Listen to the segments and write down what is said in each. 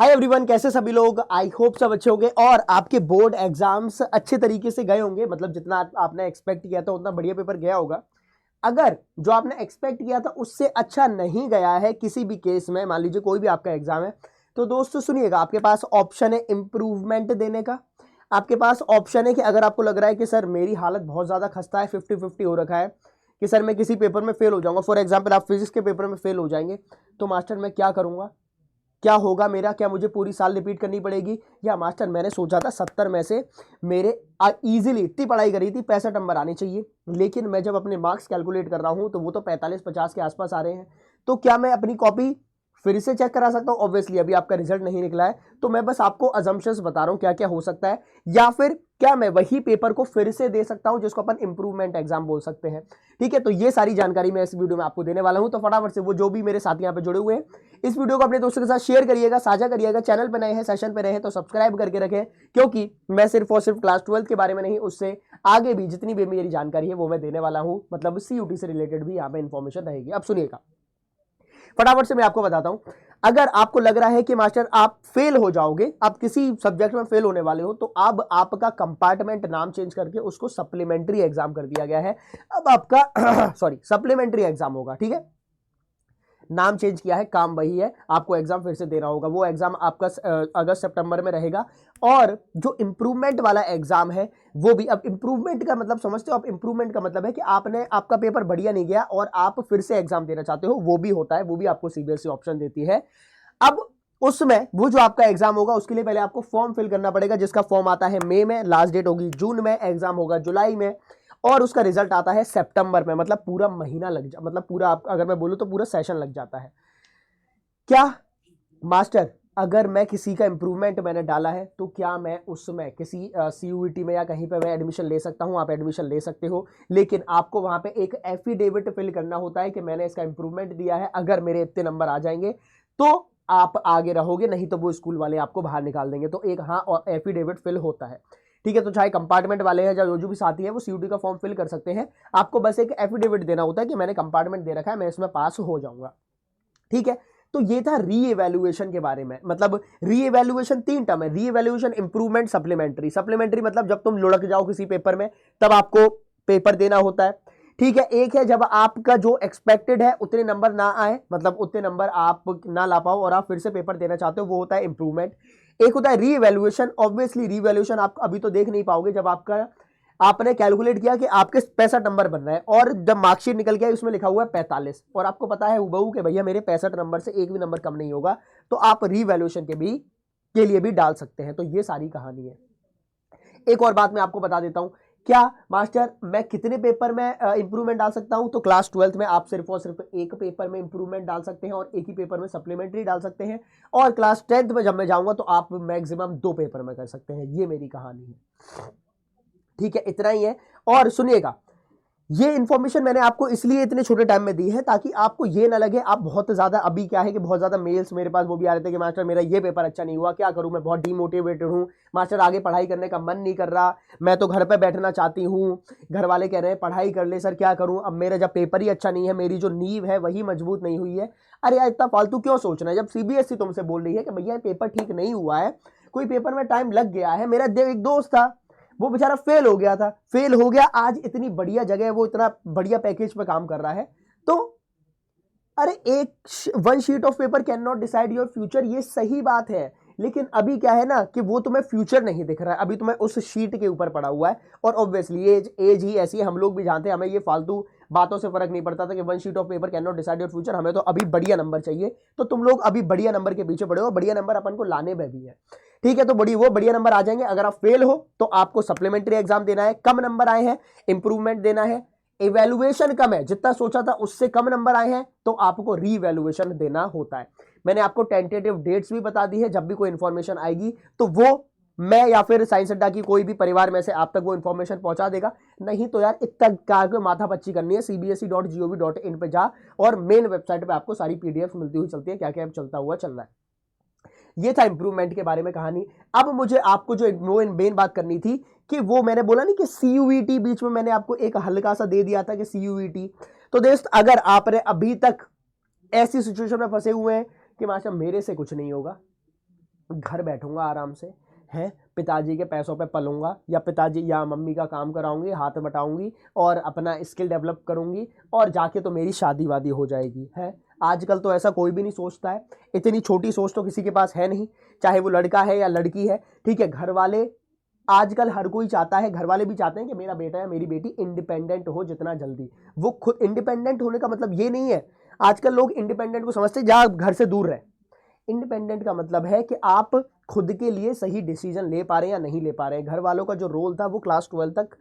Hi everyone, कैसे सभी लोग। आई होप सब अच्छे होंगे और आपके बोर्ड एग्जाम्स अच्छे तरीके से गए होंगे। मतलब जितना आपने एक्सपेक्ट किया था उतना बढ़िया पेपर गया होगा। अगर जो आपने एक्सपेक्ट किया था उससे अच्छा नहीं गया है किसी भी केस में, मान लीजिए कोई भी आपका एग्जाम है, तो दोस्तों सुनिएगा, आपके पास ऑप्शन है इंप्रूवमेंट देने का। आपके पास ऑप्शन है कि अगर आपको लग रहा है कि सर मेरी हालत बहुत ज्यादा खस्ता है, 50-50 हो रखा है कि सर मैं किसी पेपर में फेल हो जाऊंगा, फॉर एग्जाम्पल आप फिजिक्स के पेपर में फेल हो जाएंगे, तो मास्टर मैं क्या करूंगा, क्या होगा मेरा, क्या मुझे पूरी साल रिपीट करनी पड़ेगी, या मास्टर मैंने सोचा था 70 में से मेरे इजीली इतनी पढ़ाई करी थी 65 नंबर आने चाहिए, लेकिन मैं जब अपने मार्क्स कैलकुलेट कर रहा हूं तो वो तो 45-50 के आसपास आ रहे हैं। तो क्या मैं अपनी कॉपी फिर से चेक करा सकता हूं? ऑब्वियसली अभी आपका रिजल्ट नहीं निकला है, तो मैं बस आपको अजम्पशंस बता रहा हूं क्या क्या हो सकता है। या फिर क्या मैं वही पेपर को फिर से दे सकता हूं, जिसको अपन इंप्रूवमेंट एग्जाम बोल सकते हैं। ठीक है, तो ये सारी जानकारी मैं इस वीडियो में आपको देने वाला हूं। तो फटाफट से वो जो भी मेरे साथी यहाँ पे जुड़े हुए हैं, इस वीडियो को अपने दोस्तों के साथ शेयर करिएगा, साझा करिएगा। चैनल पर नए हैं, सेशन पे रहे हैं तो सब्सक्राइब करके रखें, क्योंकि मैं सिर्फ और सिर्फ क्लास 12 के बारे में नहीं, उससे आगे भी जितनी भी मेरी जानकारी है वो मैं देने वाला हूं। मतलब सीयूटी से रिलेटेड भी यहाँ पे इंफॉर्मेशन रहेगी। अब सुनिएगा, फटाफट से मैं आपको बताता हूं। अगर आपको लग रहा है कि मास्टर आप फेल हो जाओगे, आप किसी सब्जेक्ट में फेल होने वाले हो, तो अब आपका कंपार्टमेंट नाम चेंज करके उसको सप्लीमेंट्री एग्जाम कर दिया गया है। अब आपका सॉरी सप्लीमेंट्री एग्जाम होगा। ठीक है, नाम चेंज किया है, काम वही है, आपको एग्जाम फिर से देना होगा। वो एग्जाम आपका अगस्त सितंबर में रहेगा। और जो इंप्रूवमेंट वाला एग्जाम है वो भी, अब इंप्रूवमेंट का मतलब समझते हो आप? इंप्रूवमेंट का मतलब है कि आपका पेपर बढ़िया नहीं गया और आप फिर से एग्जाम देना चाहते हो, वो भी होता है, वो भी आपको सीबीएसई ऑप्शन देती है। अब उसमें वो जो आपका एग्जाम होगा उसके लिए पहले आपको फॉर्म फिल करना पड़ेगा, जिसका फॉर्म आता है मई में, लास्ट डेट होगी जून में, एग्जाम होगा जुलाई में, और उसका रिजल्ट आता है सितंबर में। मतलब पूरा महीना मतलब पूरा अगर मैं बोलूं तो पूरा सेशन लग जाता है। क्या मास्टर, अगर मैं किसी का इंप्रूवमेंट मैंने डाला है तो क्या मैं उसमें किसी सीयूईटी में या कहीं पे मैं एडमिशन ले सकता हूं? आप एडमिशन ले सकते हो, लेकिन आपको वहां पे एक एफिडेविट फिल करना होता है कि मैंने इसका इंप्रूवमेंट दिया है, अगर मेरे इतने नंबर आ जाएंगे तो आप आगे रहोगे, नहीं तो वो स्कूल वाले आपको बाहर निकाल देंगे। तो एक हाँ और एफिडेविट फिल होता है। ठीक है, तो चाहे कंपार्टमेंट वाले हैं या जो भी साथी है वो सीयूटी का फॉर्म फिल कर सकते हैं। आपको बस एक एफिडेविट देना होता है कि मैंने कंपार्टमेंट दे रखा है, मैं इसमें पास हो जाऊंगा। ठीक है, तो ये था री एवेल्युएशन के बारे में। मतलब री एवेल्युएशन 3 टर्म है, री एवेल्युएशन, इंप्रूवमेंट, सप्लीमेंट्री। सप्लीमेंट्री मतलब जब तुम लुढ़क जाओ किसी पेपर में तब आपको पेपर देना होता है। ठीक है, एक है जब आपका जो एक्सपेक्टेड है उतने नंबर ना आए, मतलब उतने नंबर आप ना ला पाओ और आप फिर से पेपर देना चाहते हो, वो होता है इंप्रूवमेंट। एक होता है री एवेल्युएशन। ऑब्वियसली री एवेल्युएशन आप अभी तो देख नहीं पाओगे, जब आपने कैलकुलेट किया कि आपके 65 नंबर बन रहे हैं और जब मार्कशीट निकल गया उसमें लिखा हुआ है 45, और आपको पता है हुबहू कि भैया मेरे 65 नंबर से एक भी नंबर कम नहीं होगा, तो आप रीवैल्यूएशन के लिए भी डाल सकते हैं। तो ये सारी कहानी है। एक और बात मैं आपको बता देता हूं, क्या मास्टर मैं कितने पेपर में इंप्रूवमेंट डाल सकता हूं? तो क्लास 12 में आप सिर्फ और सिर्फ एक पेपर में इंप्रूवमेंट डाल सकते हैं और एक ही पेपर में सप्लीमेंट्री डाल सकते हैं, और क्लास 10th में जब मैं जाऊंगा तो आप मैक्सिमम 2 पेपर में कर सकते हैं। ये मेरी कहानी है। ठीक है, इतना ही है। और सुनिएगा, ये इंफॉर्मेशन मैंने आपको इसलिए इतने छोटे टाइम में दी है ताकि आपको ये ना लगे आप बहुत ज्यादा, अभी क्या है कि बहुत ज्यादा मेल्स मेरे पास वो भी आ रहे थे कि मास्टर मेरा ये पेपर अच्छा नहीं हुआ, क्या करूं, मैं बहुत डीमोटिवेटेड हूं, मास्टर आगे पढ़ाई करने का मन नहीं कर रहा, मैं तो घर पे बैठना चाहती हूं, घर वाले कह रहे हैं पढ़ाई कर ले सर, क्या करूं, अब मेरा जब पेपर ही अच्छा नहीं है, मेरी जो नींव है वही मजबूत नहीं हुई है। अरे यार इतना फालतू क्यों सोचना है, जब सीबीएसई तुमसे बोल रही है कि भैया पेपर ठीक नहीं हुआ है, कोई पेपर में टाइम लग गया है। मेरा एक दोस्त था, वो बेचारा फेल हो गया था, फेल हो गया, आज इतनी बढ़िया जगह है, वो इतना बढ़िया पैकेज पे काम कर रहा है। तो अरे एक one sheet of paper can not decide your future, ये सही बात है, लेकिन अभी क्या है ना कि वो तुम्हें फ्यूचर नहीं दिख रहा है, अभी तुम्हें उस शीट के ऊपर पड़ा हुआ है। और ऑब्वियसली एज ही ऐसी है, हम लोग भी जानते हैं, हमें ये फालतू बातों से फर्क नहीं पड़ता था कि one sheet of paper can not decide your future, हमें तो अभी बढ़िया नंबर चाहिए। तो तुम लोग अभी बढ़िया नंबर के पीछे पड़े हो, बढ़िया नंबर अपन को लाने में भी है। ठीक है, तो बढ़िया नंबर आ जाएंगे। अगर आप फेल हो तो आपको सप्लीमेंट्री एग्जाम देना है, कम नंबर आए हैं इंप्रूवमेंट देना है, इवैल्यूएशन कम है, जितना सोचा था उससे कम नंबर आए हैं तो आपको रीवैल्यूएशन देना होता है। मैंने आपको टेंटेटिव डेट्स भी बता दी है, जब भी कोई इंफॉर्मेशन आएगी तो वो मैं या फिर साइंस अड्डा की कोई भी परिवार में से आप तक वो इंफॉर्मेशन पहुंचा देगा। नहीं तो यार इतना कार माथा पच्ची करनी है, cbse.gov.in पे जा, और मेन वेबसाइट पे आपको सारी पीडीएफ मिलती हुई चलती है, क्या क्या चलता हुआ चल रहा है। ये था इंप्रूवमेंट के बारे में कहानी। अब मुझे आपको जो मेन बात करनी थी कि वो मैंने बोला नहीं कि सीयूईटी, बीच में मैंने आपको एक हल्का सा दे दिया था कि सीयूईटी। तो दोस्त, अगर आपने अभी तक ऐसी सिचुएशन में फंसे हुए हैं कि माशा मेरे से कुछ नहीं होगा, घर बैठूंगा आराम से, हैं, पिताजी के पैसों पे पलूंगा, या पिताजी या मम्मी का काम कराऊंगी, हाथ बटाऊंगी और अपना स्किल डेवलप करूंगी, और जाके तो मेरी शादी वादी हो जाएगी, है। आजकल तो ऐसा कोई भी नहीं सोचता है, इतनी छोटी सोच तो किसी के पास है नहीं, चाहे वो लड़का है या लड़की है, ठीक है। घर वाले आजकल हर कोई चाहता है, घर वाले भी चाहते हैं कि मेरा बेटा या मेरी बेटी इंडिपेंडेंट हो जितना जल्दी। वो खुद इंडिपेंडेंट होने का मतलब ये नहीं है, आजकल लोग इंडिपेंडेंट को समझते हैं जहाँ घर से दूर रहे। इंडिपेंडेंट का मतलब है कि आप खुद के लिए सही डिसीजन ले पा रहे हैं या नहीं ले पा रहे हैं। घर वालों का जो रोल था वो क्लास 12 तक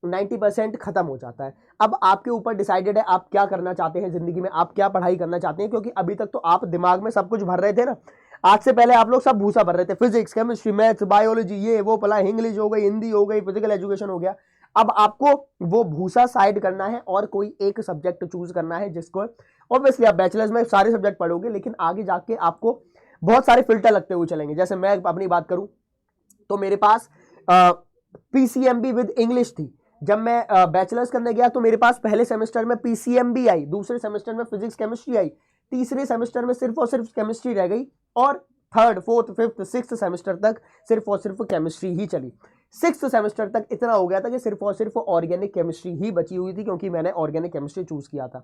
90% खत्म हो जाता है। अब आपके ऊपर डिसाइडेड है आप क्या करना चाहते हैं जिंदगी में, आप क्या पढ़ाई करना चाहते हैं, क्योंकि अभी तक तो आप दिमाग में सब कुछ भर रहे थे ना। आज से पहले आप लोग सब भूसा भर रहे थे, फिजिक्स, केमिस्ट्री, मैथ्स, बायोलॉजी, ये वो, पला इंग्लिश हो गई, हिंदी हो गई, फिजिकल एजुकेशन हो गया। अब आपको वो भूसा साइड करना है और कोई एक सब्जेक्ट चूज करना है, जिसको ऑब्वियसली आप बैचलर्स में सारे सब्जेक्ट पढ़ोगे, लेकिन आगे जाके आपको बहुत सारे फिल्टर लगते हुए चलेंगे। जैसे मैं अपनी बात करूं तो मेरे पास पीसीएमबी विद इंग्लिश थी। जब मैं बैचलर्स करने गया तो मेरे पास पहले सेमेस्टर में पीसीएमबी आई, दूसरे सेमेस्टर में फिजिक्स केमिस्ट्री आई, तीसरे सेमेस्टर में सिर्फ और सिर्फ केमिस्ट्री रह गई, और third, fourth, fifth, sixth semester तक सिर्फ और सिर्फ केमिस्ट्री ही चली। सिक्स्थ सेमेस्टर तक इतना हो गया था कि सिर्फ और सिर्फ ऑर्गेनिक केमिस्ट्री ही बची हुई थी, क्योंकि मैंने ऑर्गेनिक केमिस्ट्री चूज किया था।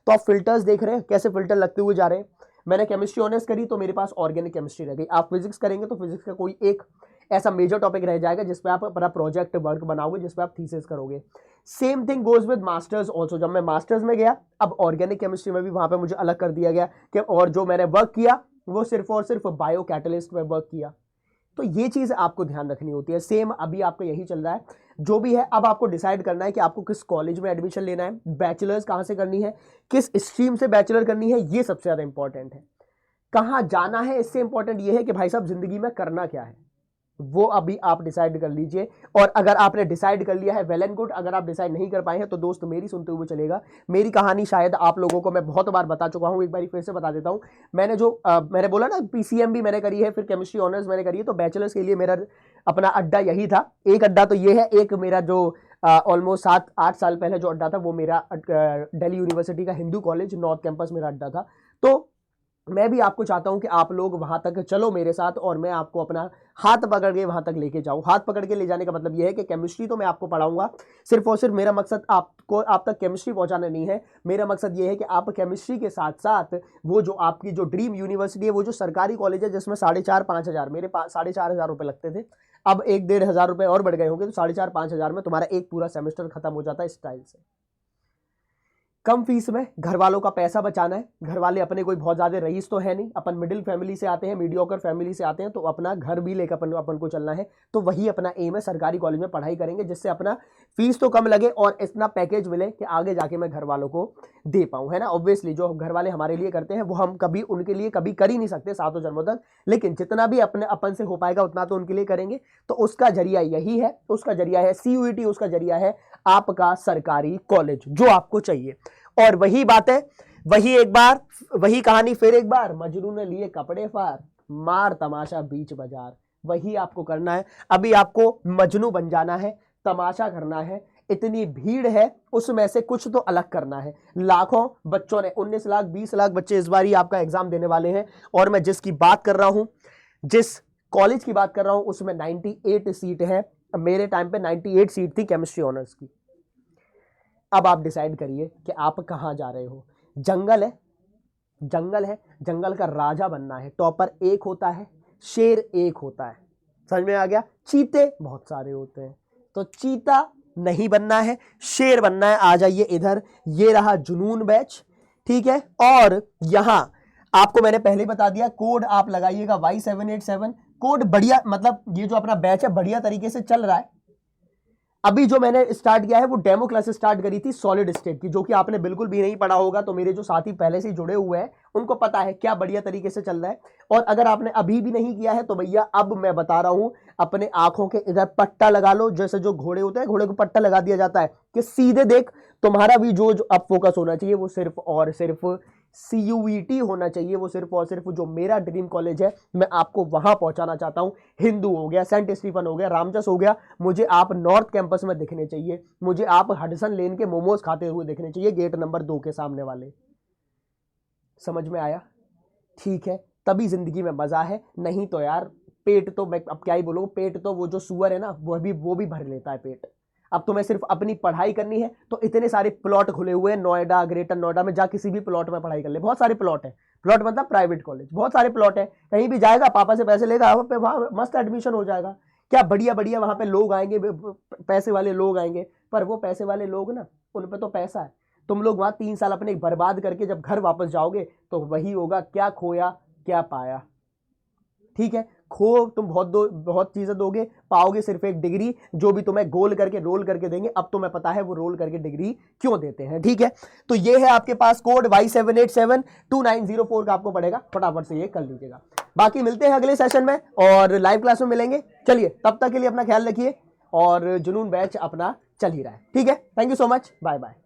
तो आप फिल्टर्स देख रहे हैं कैसे फिल्टर लगते हुए जा रहे हैं। मैंने केमिस्ट्री ऑनर्स करी तो मेरे पास ऑर्गेनिक केमिस्ट्री रह गई। आप फिजिक्स करेंगे तो फिजिक्स का कोई एक ऐसा मेजर टॉपिक रह जाएगा जिसपे आप अपना प्रोजेक्ट वर्क बनाओगे, जिसपे आप थीसिस करोगे। Same thing goes with masters also. जब मैं मास्टर्स में गया, अब ऑर्गेनिक केमिस्ट्री में भी वहां पे मुझे अलग कर दिया गया कि और जो मैंने वर्क किया वो सिर्फ और सिर्फ बायो कैटलिस्ट में वर्क किया। तो ये चीज आपको ध्यान रखनी होती है। सेम अभी आपका यही चल रहा है, जो भी है। अब आपको डिसाइड करना है कि आपको किस कॉलेज में एडमिशन लेना है, बैचलर्स कहां से करनी है, किस स्ट्रीम से बैचलर करनी है, ये सबसे ज्यादा इंपॉर्टेंट है। कहां जाना है इससे इंपॉर्टेंट ये है कि भाई साहब जिंदगी में करना क्या है, वो अभी आप डिसाइड कर लीजिए। और अगर आपने डिसाइड कर लिया है, वेल एंड गुड। अगर आप डिसाइड नहीं कर पाए हैं तो दोस्त मेरी सुनते हुए चलेगा। मेरी कहानी शायद आप लोगों को मैं बहुत बार बता चुका हूं, एक बार फिर से बता देता हूं। मैंने बोला ना पीसीएम भी मैंने करी है, फिर केमिस्ट्री ऑनर्स मैंने करी है, तो बैचलर्स के लिए मेरा अपना अड्डा यही था। एक अड्डा तो ये है, एक मेरा जो ऑलमोस्ट 7-8 साल पहले जो अड्डा था वो मेरा दिल्ली यूनिवर्सिटी का हिंदू कॉलेज नॉर्थ कैंपस मेरा अड्डा था। तो मैं भी आपको चाहता हूं कि आप लोग वहां तक चलो मेरे साथ, और मैं आपको अपना हाथ पकड़ के वहां तक लेके जाऊं। हाथ पकड़ के ले जाने का मतलब यह है कि केमिस्ट्री तो मैं आपको पढ़ाऊंगा, सिर्फ और सिर्फ मेरा मकसद आपको आप तक केमिस्ट्री पहुंचाना नहीं है। मेरा मकसद यह है कि आप केमिस्ट्री के साथ साथ वो जो आपकी जो ड्रीम यूनिवर्सिटी है, वो जो सरकारी कॉलेज है जिसमें 4,500-5 हजार, मेरे 4,500 रुपए लगते थे, अब 1,500 रुपए और बढ़ गए होंगे, तो 4,500-5 हजार में तुम्हारा एक पूरा सेमेस्टर खत्म हो जाता है स्टाइल से। कम फीस में घर वालों का पैसा बचाना है। घर वाले अपने कोई बहुत ज्यादा रईस तो है नहीं, अपन मिडिल फैमिली से आते हैं, मीडियोकर फैमिली से आते हैं, तो अपना घर भी लेकर अपन को चलना है। तो वही अपना एम है, सरकारी कॉलेज में पढ़ाई करेंगे जिससे अपना फीस तो कम लगे और इतना पैकेज मिले कि आगे जाके मैं घर वालों को दे पाऊं, है ना। ऑब्वियसली जो घर वाले हमारे लिए करते हैं वो हम कभी उनके लिए कभी कर ही नहीं सकते सातों जन्मों तक, लेकिन जितना भी अपने अपन से हो पाएगा उतना तो उनके लिए करेंगे। तो उसका जरिया यही है, उसका जरिया है सीयूईटी, उसका जरिया है आपका सरकारी कॉलेज जो आपको चाहिए। और वही बात है, वही एक बार, वही कहानी फिर एक बार, मजनू ने लिए कपड़े फार, मार तमाशा बीच बाजार। वही आपको करना है। अभी आपको मजनू बन जाना है, तमाशा करना है। इतनी भीड़ है उसमें से कुछ तो अलग करना है। लाखों बच्चों ने, 19 लाख 20 लाख बच्चे इस बार ही आपका एग्जाम देने वाले हैं, और मैं जिसकी बात कर रहा हूं, जिस कॉलेज की बात कर रहा हूं, उसमें 98 सीट है। मेरे टाइम पे 98 सीट थी केमिस्ट्री ऑनर्स की। अब आप डिसाइड करिए कि आप कहां जा रहे हो। जंगल है, जंगल है, जंगल का राजा बनना है। टॉपर एक होता है, शेर एक होता है, समझ में आ गया। चीते बहुत सारे होते हैं, तो चीता नहीं बनना है, शेर बनना है। आ जाइए इधर, ये रहा जुनून बैच, ठीक है। और यहां आपको मैंने पहले बता दिया, कोड आप लगाइएगा Y787। कोड बढ़िया, मतलब ये जो अपना बैच है बढ़िया तरीके से चल रहा है। अभी जो मैंने स्टार्ट किया है वो डेमो क्लासेस स्टार्ट करी थी सॉलिड स्टेट की, जो कि आपने बिल्कुल भी नहीं पढ़ा होगा। तो मेरे जो साथी पहले से जुड़े हुए हैं उनको पता है क्या बढ़िया तरीके से चल रहा है। और अगर आपने अभी भी नहीं किया है तो भैया अब मैं बता रहा हूं, अपने आंखों के इधर पट्टा लगा लो। जैसे जो घोड़े होते हैं, घोड़े को पट्टा लगा दिया जाता है कि सीधे देख। तुम्हारा भी जो अब फोकस होना चाहिए वो सिर्फ और सिर्फ सीयूईटी होना चाहिए। वो सिर्फ और सिर्फ जो मेरा ड्रीम कॉलेज है मैं आपको वहां पहुंचाना चाहता हूं। हिंदू हो गया, सेंट स्टीफन हो गया, रामजस हो गया, मुझे आप नॉर्थ कैंपस में दिखने चाहिए। मुझे आप हडसन लेन के मोमोज खाते हुए दिखने चाहिए, गेट नंबर 2 के सामने वाले। समझ में आया? ठीक है, तभी जिंदगी में मजा है। नहीं तो यार पेट तो मैं अब क्या ही बोलूँ, पेट तो वो जो सुअर है ना वो भी भर लेता है पेट। अब तुम्हें सिर्फ अपनी पढ़ाई करनी है तो इतने सारे प्लॉट खुले हुए हैं नोएडा, ग्रेटर नोएडा में, जा किसी भी प्लॉट में पढ़ाई कर ले, बहुत सारे प्लॉट है। प्लॉट मतलब प्राइवेट कॉलेज, बहुत सारे प्लॉट है, कहीं भी जाएगा पापा से पैसे लेगा, वहां मस्त एडमिशन हो जाएगा। क्या बढ़िया बढ़िया वहां पे लोग आएंगे, पैसे वाले लोग आएंगे। पर वो पैसे वाले लोग ना, उन पे तो पैसा है। तुम लोग वहां 3 साल अपने बर्बाद करके जब घर वापस जाओगे तो वही होगा, क्या खोया क्या पाया। ठीक है, तुम बहुत चीजें दोगे, पाओगे सिर्फ एक डिग्री, जो भी तुम्हें गोल करके रोल करके देंगे। अब तुम्हें पता है वो रोल करके डिग्री क्यों देते हैं। ठीक है, तो ये है आपके पास कोड Y787290 का आपको पड़ेगा, फटाफट से ये कर लीजिएगा। बाकी मिलते हैं अगले सेशन में और लाइव क्लास में मिलेंगे। चलिए, तब तक के लिए अपना ख्याल रखिए और जुनून बैच अपना चल ही रहा है। ठीक है, thank you so much, bye bye.